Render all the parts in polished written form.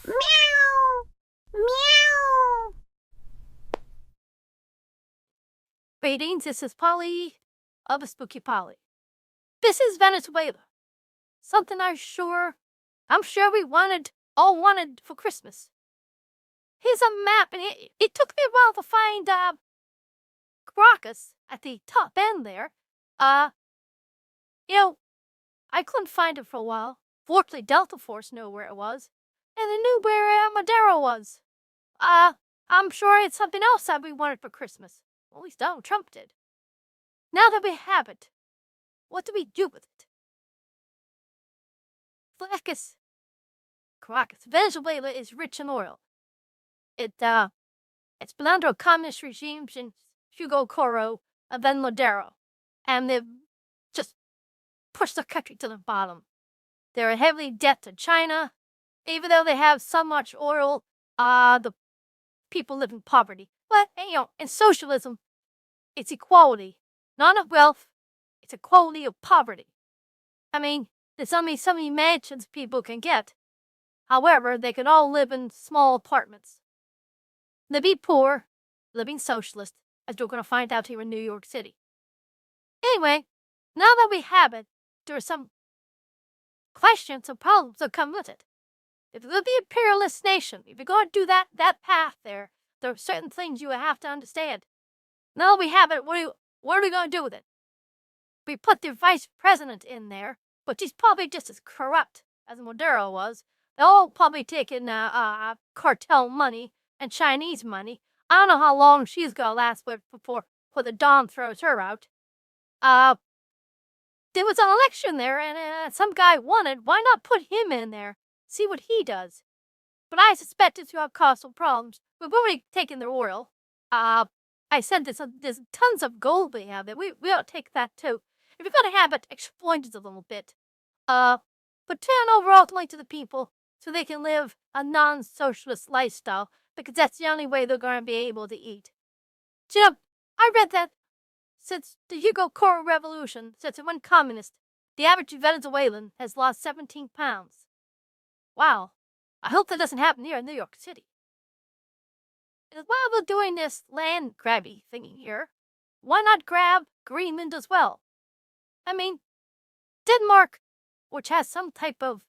Meow! Meow! Greetings, this is Polly of Spooky Polly. This is Venezuela. Something I'm sure we all wanted for Christmas. Here's a map, and it took me a while to find Caracas at the top end there. I couldn't find it for a while. Fortunately, Delta Force knew where it was, and they knew where Madero was. I'm sure it's something else that we wanted for Christmas. Well, at least Donald Trump did. Now that we have it, what do we do with it? Caracas, Venezuela is rich in oil. It's been under a communist regime since Hugo Coro and then Madero, and they've just pushed the country to the bottom. They're heavily in debt to China. Even though they have so much oil, the people live in poverty. But, in socialism, it's equality, not of wealth, it's equality of poverty. There's only so many mansions people can get. However, they can all live in small apartments. Living poor, living socialist, as you're going to find out here in New York City. Anyway, now that we have it, there are some questions and problems that come with it. If you're going to be an imperialist nation, if you're going to do that path there are certain things you have to understand. Now that we have it, what are we going to do with it? We put the vice president in there, but she's probably just as corrupt as Madero was. They're all probably taking cartel money and Chinese money. I don't know how long she's going to last before the Don throws her out. There was an election there, and some guy won it. Why not put him in there? See what he does. But I suspect it's going to cause some problems. We've already taken their oil. I said there's tons of gold we have there. We ought to take that too. If you're going to have it, exploit it a little bit. But turn over ultimately to the people so they can live a non-socialist lifestyle, because that's the only way they're going to be able to eat. I read that since the Hugo Coro Revolution, since it went communist, the average Venezuelan has lost 17 pounds. Wow. I hope that doesn't happen here in New York City. And while we're doing this land grabby thingy here, why not grab Greenland as well? Denmark, which has some type of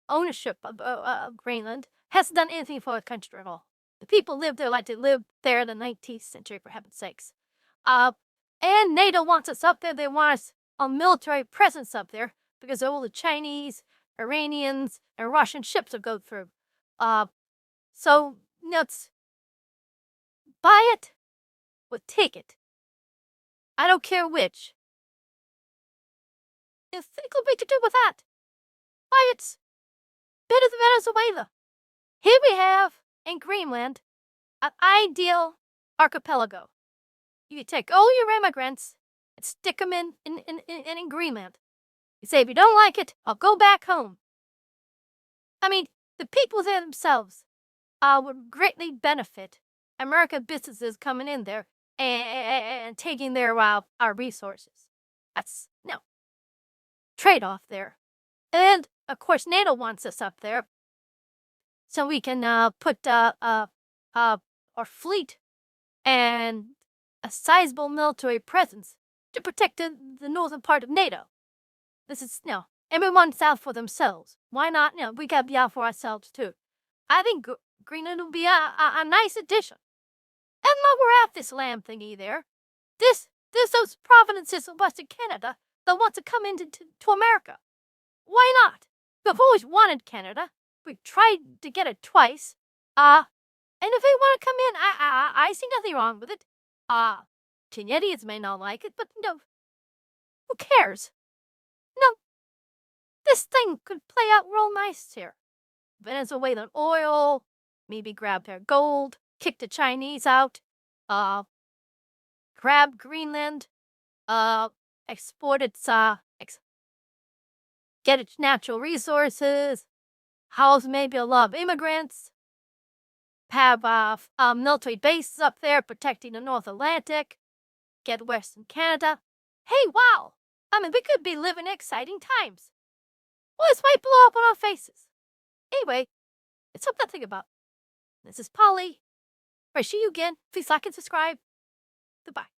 ownership of Greenland, hasn't done anything for the country at all. The people live there like they lived there in the 19th century, for heaven's sakes. And NATO wants us up there. They want us a military presence up there because of all the Chinese, Iranians, and Russian ships that go through. So let's buy it or take it. I don't care which. You think what we could do with that? Why, it's better than Venezuela. Here we have, in Greenland, an ideal archipelago. You can take all your immigrants and stick them in Greenland. You say, if you don't like it, I'll go back home. The people there themselves would greatly benefit American businesses coming in there and taking their our resources. That's trade-off there. And, of course, NATO wants us up there so we can put our fleet and a sizable military presence to protect the northern part of NATO. This is, everyone's out for themselves. Why not? We gotta be out for ourselves too. I think Greenland will be a nice addition. And while we're at this land thingy there, there's those provinces in Western Canada that want to come into America. Why not? We've always wanted Canada. We've tried to get it twice. And if they want to come in, I see nothing wrong with it. Canadians may not like it, but who cares? This thing could play out real nice here. Venezuelan oil, maybe grab their gold, kick the Chinese out, grab Greenland, export its, get its natural resources, house maybe a lot of immigrants, have military bases up there protecting the North Atlantic, get Western Canada. Hey, wow! We could be living exciting times. Well, this might blow up on our faces. Anyway, It's something to think about. This is Polly. If I see you again, please like and subscribe. Goodbye.